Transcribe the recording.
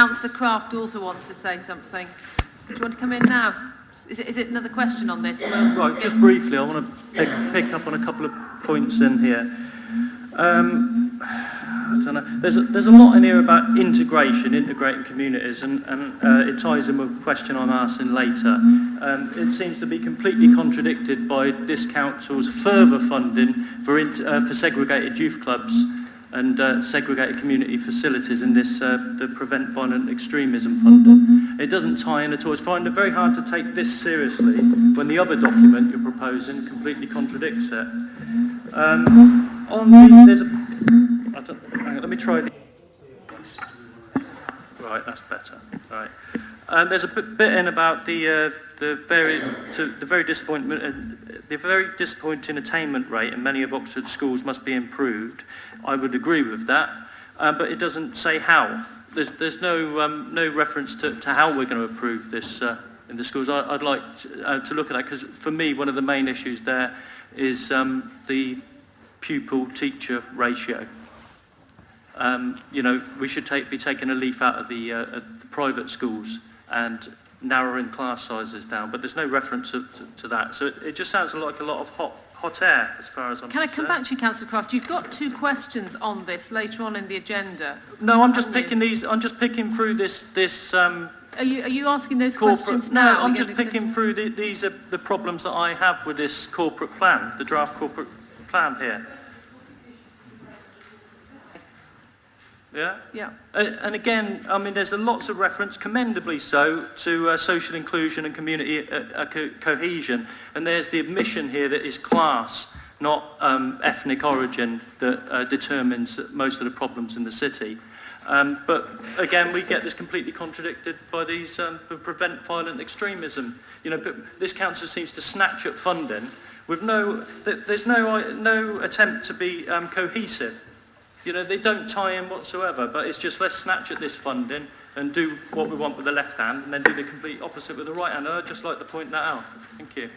Councillor Craft also wants to say something. Do you want to come in now? Is it another question on this? Right, just briefly, I want to pick up on a couple of points in here. I don't know. There's a lot in here about integrating communities, and it ties in with a question I'm asking later. It seems to be completely contradicted by this council's further funding for segregated youth clubs and segregated community facilities in this the Prevent Violent Extremism funding. It doesn't tie in at all. It's finding it very hard to take this seriously when the other document you're proposing completely contradicts it. Let me try the... Right, that's better. Right. There's a bit in about the very disappointing attainment rate in many of Oxford's schools must be improved. I would agree with that, but it doesn't say how. There's no reference to how we're going to improve this in the schools. I'd like to look at that, because for me one of the main issues there is the pupil-teacher ratio. You know, we should be taking a leaf out of the private schools and narrowing class sizes down, but there's no reference to that. So it just sounds like a lot of hot air as far as I'm concerned. Can I come back to you, Councillor Craft? You've got 2 questions on this later on in the agenda. No, I'm just picking these. I'm just picking through this. Are you asking those questions now? No, I'm just picking through these are the problems that I have with this corporate plan, the draft corporate plan here. Yeah? Yeah. And again, I mean, there's lots of reference, commendably so, to social inclusion and community cohesion. And there's the admission here that it's class, not ethnic origin, that determines most of the problems in the city. But again, we get this completely contradicted by these Prevent Violent Extremism. You know, but this council seems to snatch at funding with there's no attempt to be cohesive. You know, they don't tie in whatsoever, but it's just, let's snatch at this funding and do what we want with the left hand and then do the complete opposite with the right hand. And I'd just like to point that out. Thank you.